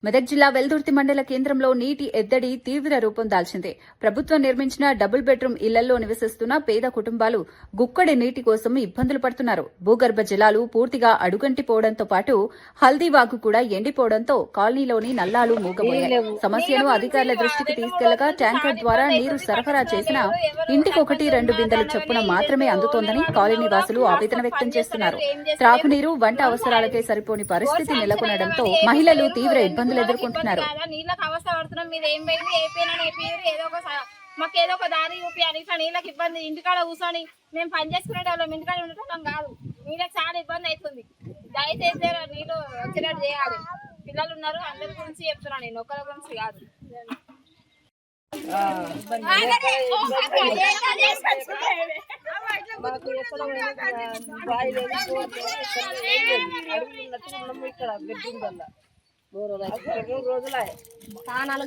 మెదక్ జిల్లా వెల్దుర్తి మండల కేంద్రంలో నీటి ఎద్దడి తీవ్ర రూపం దాల్చింది. ప్రభుత్వం నిర్మించిన డబుల్ బెడ్రూమ్ ఇళ్లలో నివసిస్తున్న పేద కుటుంబాలు గుక్కడి నీటి కోసం ఇబ్బందులు పడుతున్నారు. భూగర్భ జలాలు పూర్తిగా అడుగంటిపోవడంతో పాటు హల్దీవాగు కూడా ఎండిపోవడంతో కాలనీలోని నల్లాలు మూగబోయాయి. సమస్యను అధికారుల దృష్టికి తీసుకెళ్లగా ట్యాంకర్ ద్వారా నీరు సరఫరా చేసినా ఇంటికొకటి 2 బిందెలు చొప్పున మాత్రమే అందుతోందని కాలనీ వాసులు ఆవేదన వ్యక్తం చేస్తున్నారు. త్రాగునీరు, వంట అవసరాలకే సరిపోని పరిస్థితి నెలకొనడంతో మహిళలు తీవ్ర ఇబ్బందులు ఎదుర్కొంటున్నారు. నీళ్ళకి అవస్థ పడుతున్నాం. మీద ఏం పోయింది, మాకు ఏదో ఒక దారి చూపియాలి. ఇట్లా నీళ్ళకి ఇబ్బంది, ఇంటికాడ కూర్చొని మేము పని చేసుకునేటోళ్ళం, ఇంటికాడ ఉండటం కాదు. నీళ్ళకి చాలా ఇబ్బంది అవుతుంది. దయచేసి నీళ్ళు వచ్చినట్టు చేయాలి. పిల్లలు ఉన్నారు, అందరి గురించి చెప్తున్నాను, నేను ఒక్కరి గురించి కాదు. ఇక్కడ బెడ్రూమ్ వల్ల 2 రోజులు స్నానాలు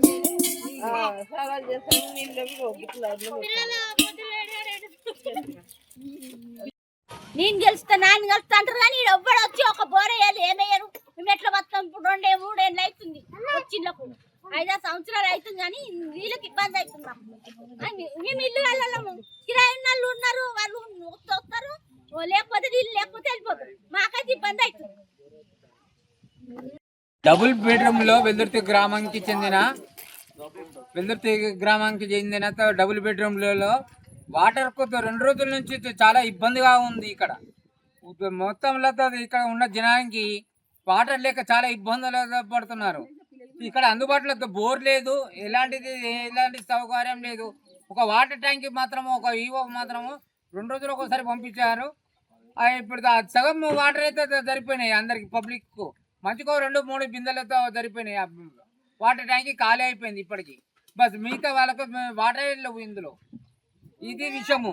చేస్తాను. నేను గెలుస్తా, నాన్న గెలుస్తా అంటారు కానీ ఎవ్వడు వచ్చి ఒక బోర వేయాలి ఏమయ్యారు. మేము ఎట్లా బతాం? ఇప్పుడు 2-3 ఏళ్ళు అవుతుంది వచ్చిళ్ళకు, 5-6 సంవత్సరాలు అవుతుంది కానీ వీళ్ళకి ఇబ్బంది అవుతున్నాం. మేము ఇల్లు వెళ్ళాము, కిరాయి వాళ్ళు ఉన్నారు, వాళ్ళు వస్తారు, లేకపోతే వీళ్ళు లేకపోతే వెళ్ళిపోతారు. మాకైతే ఇబ్బంది అవుతుంది. డబుల్ బెడ్రూమ్ లో వెల్దుర్తి గ్రామానికి చెందిన డబుల్ బెడ్రూమ్ లలో వాటర్ కు 2 రోజుల నుంచి చాలా ఇబ్బందిగా ఉంది. ఇక్కడ మొత్తంలో ఇక్కడ ఉన్న జనానికి వాటర్ లేక చాలా ఇబ్బందులు పడుతున్నారు. ఇక్కడ అందుబాటులో బోర్ లేదు, ఎలాంటి సౌకర్యం లేదు. ఒక వాటర్ ట్యాంక్ మాత్రము, ఒక ఈవో మాత్రము 2 రోజులు ఒకసారి పంపించారు. ఇప్పుడు సగం వాటర్ అయితే సరిపోయినాయి అందరికి, పబ్లిక్ కు మంచిగా 2-3 బిందెలతో సరిపోయినాయి. వాటర్ ట్యాంక్ ఖాళీ అయిపోయింది ఇప్పటికి. బస్ మిగతా వాళ్ళకు వాటర్ లేవు ఇందులో. ఇది విషయము.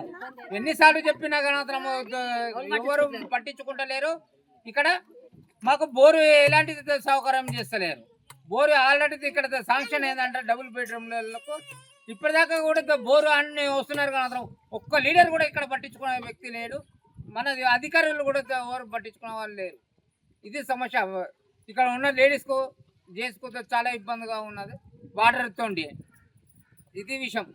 ఎన్నిసార్లు చెప్పినా కానీ ఎవరు పట్టించుకుంటలేరు. ఇక్కడ మాకు బోరు ఎలాంటి సౌకర్యం చేస్తలేరు. బోరు ఆల్రెడీ ఇక్కడ శాంక్షన్ ఏంటంటే డబుల్ బెడ్రూమ్లకు ఇప్పటిదాకా కూడా బోరు అన్ని వస్తున్నారు కానీ ఒక్క లీడర్ కూడా ఇక్కడ పట్టించుకునే వ్యక్తి లేడు. మన అధికారులు కూడా ఎవరు పట్టించుకునే వాళ్ళు లేరు. ఇది సమస్య. ఇక్కడ ఉన్న లేడీస్కు జెంట్స్కు చాలా ఇబ్బందిగా ఉన్నది వాటర్ తోండి. ఇది విషయం.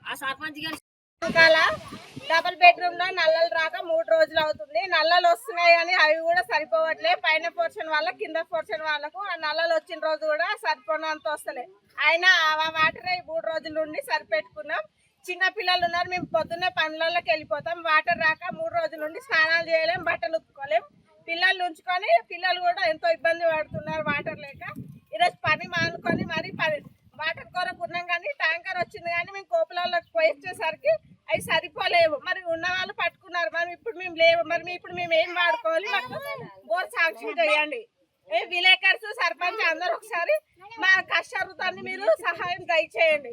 డబుల్ బెడ్రూమ్ లో నల్లలు రాక 3 రోజులు అవుతుంది. నల్లలు వస్తున్నాయి కానీ అవి కూడా సరిపోవట్లే. పైన పోర్షన్ వాళ్ళ, కింద పోర్షన్ వాళ్ళకు ఆ నల్లలు వచ్చిన రోజు కూడా సరిపోనంత వస్తలే. అయినా ఆ వాటరే 3 రోజుల నుండి సరిపెట్టుకున్నాం. చిన్న పిల్లలు ఉన్నారు, మేము పొద్దున్నే పనులలోకి వెళ్ళిపోతాం. వాటర్ రాక 3 రోజుల నుండి స్నానాలు చేయలేం, బట్టలు ఉతుక్కోలేం. పిల్లలు ఉంచుకొని పిల్లలు కూడా ఎంతో ఇబ్బంది పడుతున్నారు వాటర్ లేక. ఈరోజు పని మానుకొని మరి వాటర్ కొరకు ఉన్నాం కానీ ట్యాంకర్ వచ్చింది కానీ మేము కోపులలోకి పోయించేసరికి అవి సరిపోలేవు. మరి ఉన్న వాళ్ళు పట్టుకున్నారు, మరి ఇప్పుడు మేము లేవు. మరి ఇప్పుడు మేము ఏం వాడుకోవాలి? మాకు బోర్ శాంక్షన్ చేయండి. విలేకర్స్, సర్పంచ్ అందరూ ఒకసారి మా కష్టాన్ని మీరు సహాయం దయచేయండి.